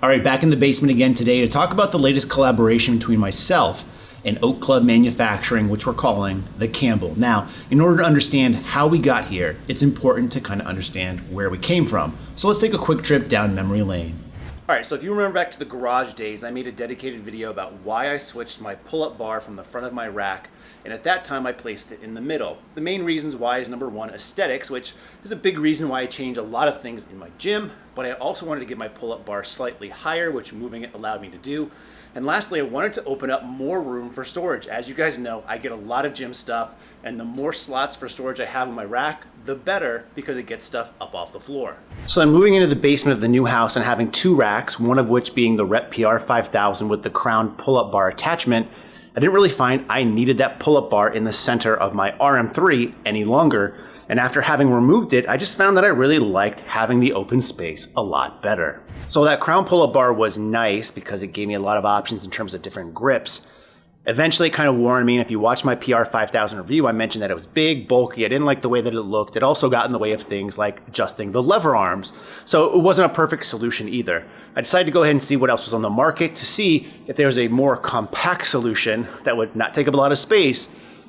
All right, back in the basement again today to talk about the latest collaboration between myself and Oak Club Manufacturing, which we're calling the Campbell. Now, in order to understand how we got here, it's important to kind of understand where we came from. So let's take a quick trip down memory lane. All right, so if you remember back to the garage days, I made a dedicated video about why I switched my pull-up bar from the front of my rack, and at that time I placed it in the middle. The main reasons why is number one, aesthetics, which is a big reason why I change a lot of things in my gym, but I also wanted to get my pull-up bar slightly higher, which moving it allowed me to do. And lastly, I wanted to open up more room for storage. As you guys know, I get a lot of gym stuff, and the more slots for storage I have in my rack, the better, because it gets stuff up off the floor. So I'm moving into the basement of the new house and having two racks, one of which being the Rep PR 5000 with the crown pull-up bar attachment. I didn't really find I needed that pull-up bar in the center of my RM3 any longer, and after having removed it, I just found that I really liked having the open space a lot better. So that crown pull-up bar was nice because it gave me a lot of options in terms of different grips. Eventually it kind of wore on me, and if you watch my PR 5000 review, I mentioned that it was big, bulky, I didn't like the way that it looked. It also got in the way of things like adjusting the lever arms. So it wasn't a perfect solution either. I decided to go ahead and see what else was on the market to see if there was a more compact solution that would not take up a lot of space,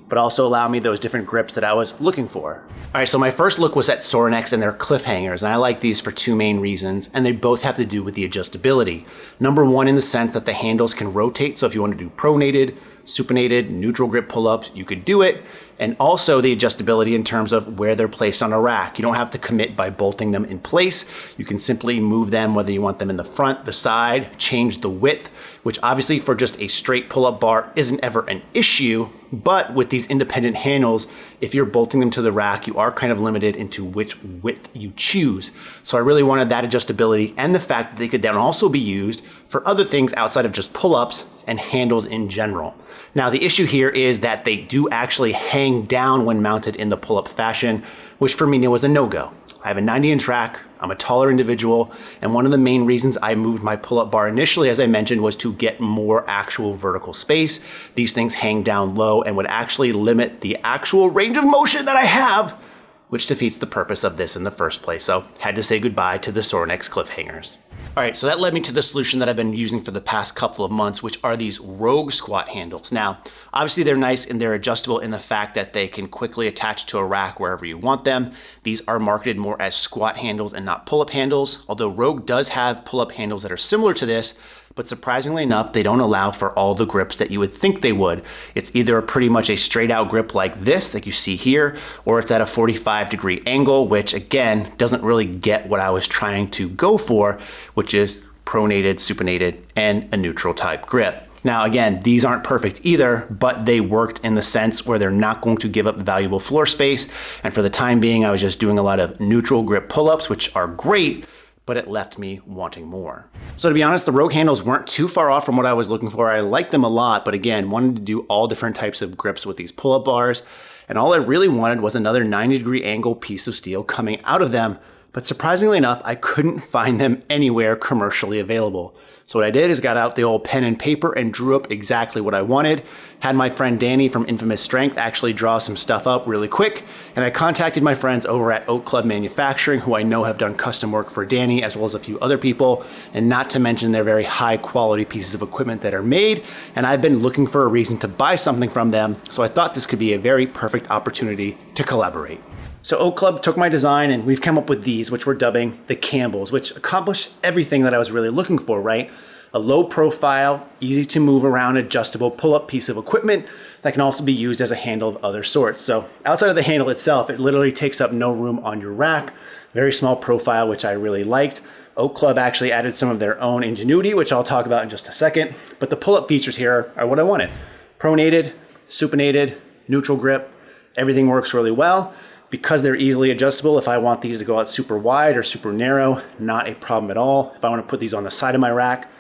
but also allow me those different grips that I was looking for. All right, so my first look was at Sorinex and their cliff hangers, and I like these for two main reasons, and they both have to do with the adjustability. Number one, in the sense that the handles can rotate, so if you want to do pronated, supinated, neutral grip pull-ups, you could do it. And also the adjustability in terms of where they're placed on a rack. You don't have to commit by bolting them in place. You can simply move them, whether you want them in the front, the side, change the width, which obviously for just a straight pull-up bar isn't ever an issue. But with these independent handles, if you're bolting them to the rack, you are kind of limited into which width you choose. So I really wanted that adjustability and the fact that they could then also be used for other things outside of just pull-ups and handles in general. Now the issue here is that they do actually hang down when mounted in the pull-up fashion, which for me was a no-go. I have a 90-inch rack, I'm a taller individual, and one of the main reasons I moved my pull-up bar initially, as I mentioned, was to get more actual vertical space. These things hang down low and would actually limit the actual range of motion that I have, which defeats the purpose of this in the first place. So had to say goodbye to the Sorinex cliff hangers. All right, so that led me to the solution that I've been using for the past couple of months, which are these Rogue squat handles. Now, obviously they're nice and they're adjustable in the fact that they can quickly attach to a rack wherever you want them. These are marketed more as squat handles and not pull-up handles, although Rogue does have pull-up handles that are similar to this, but surprisingly enough, they don't allow for all the grips that you would think they would. It's either pretty much a straight out grip like this, like you see here, or it's at a 45-degree angle, which again, doesn't really get what I was trying to go for, which is pronated, supinated, and a neutral type grip. Now again, these aren't perfect either, but they worked in the sense where they're not going to give up valuable floor space. And for the time being, I was just doing a lot of neutral grip pull-ups, which are great, but it left me wanting more. So to be honest, the Rogue handles weren't too far off from what I was looking for. I liked them a lot, but again, wanted to do all different types of grips with these pull-up bars. And all I really wanted was another 90-degree angle piece of steel coming out of them. But surprisingly enough, I couldn't find them anywhere commercially available. So what I did is got out the old pen and paper and drew up exactly what I wanted. Had my friend Danny from Infamous Strength actually draw some stuff up really quick. And I contacted my friends over at Oak Club Manufacturing, who I know have done custom work for Danny as well as a few other people. And not to mention their very high quality pieces of equipment that are made. And I've been looking for a reason to buy something from them. So I thought this could be a very perfect opportunity to collaborate. So Oak Club took my design and we've come up with these, which we're dubbing the Campbells, which accomplish everything that I was really looking for, right? A low profile, easy to move around, adjustable pull-up piece of equipment that can also be used as a handle of other sorts. So outside of the handle itself, it literally takes up no room on your rack. Very small profile, which I really liked. Oak Club actually added some of their own ingenuity, which I'll talk about in just a second. But the pull-up features here are what I wanted. Pronated, supinated, neutral grip, everything works really well. Because they're easily adjustable, if I want these to go out super wide or super narrow, not a problem at all. If I want to put these on the side of my rack,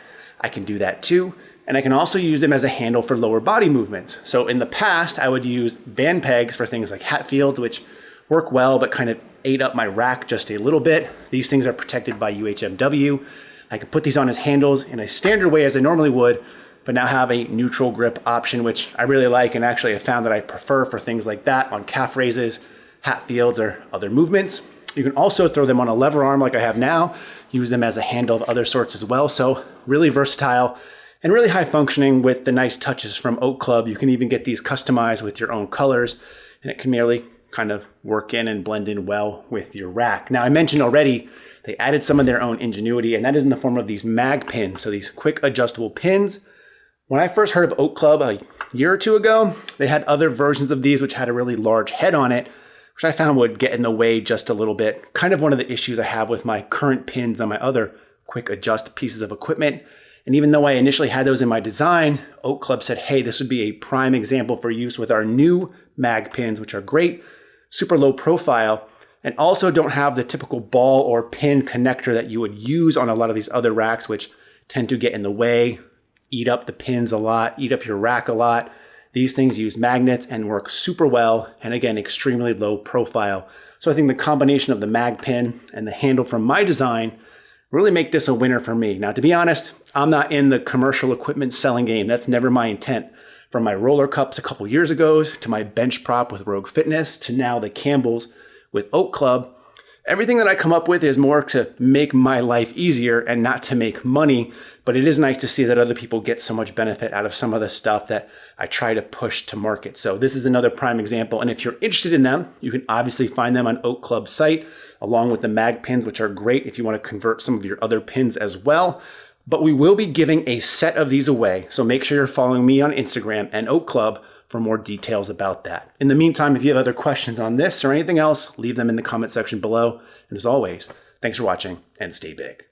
I can do that too. And I can also use them as a handle for lower body movements. So in the past, I would use band pegs for things like Hatfields, which work well, but kind of ate up my rack just a little bit. These things are protected by UHMW. I can put these on as handles in a standard way as I normally would, but now have a neutral grip option, which I really like. And actually I found that I prefer for things like that on calf raises, Hatfields, or other movements. You can also throw them on a lever arm like I have now, use them as a handle of other sorts as well. So really versatile and really high functioning with the nice touches from Oak Club. You can even get these customized with your own colors, and it can merely kind of work in and blend in well with your rack. Now, I mentioned already they added some of their own ingenuity, and that is in the form of these mag pins. So these quick adjustable pins. When I first heard of Oak Club a year or two ago, they had other versions of these which had a really large head on it, which I found would get in the way just a little bit. Kind of one of the issues I have with my current pins on my other quick adjust pieces of equipment. And even though I initially had those in my design, Oak Club said, hey, this would be a prime example for use with our new mag pins, which are great, super low profile, and also don't have the typical ball or pin connector that you would use on a lot of these other racks, which tend to get in the way, eat up the pins a lot, eat up your rack a lot. These things use magnets and work super well, and again, extremely low profile. So I think the combination of the mag pin and the handle from my design really make this a winner for me. Now, to be honest, I'm not in the commercial equipment selling game. That's never my intent. From my roller cups a couple years ago, to my bench prop with Rogue Fitness, to now the Campbells with Oak Club, everything that I come up with is more to make my life easier and not to make money, but it is nice to see that other people get so much benefit out of some of the stuff that I try to push to market. So this is another prime example, and if you're interested in them, you can obviously find them on Oak Club's site, along with the mag pins, which are great if you want to convert some of your other pins as well. But we will be giving a set of these away, so make sure you're following me on Instagram and Oak Club for more details about that. In the meantime, if you have other questions on this or anything else, leave them in the comment section below. And as always, thanks for watching and stay big.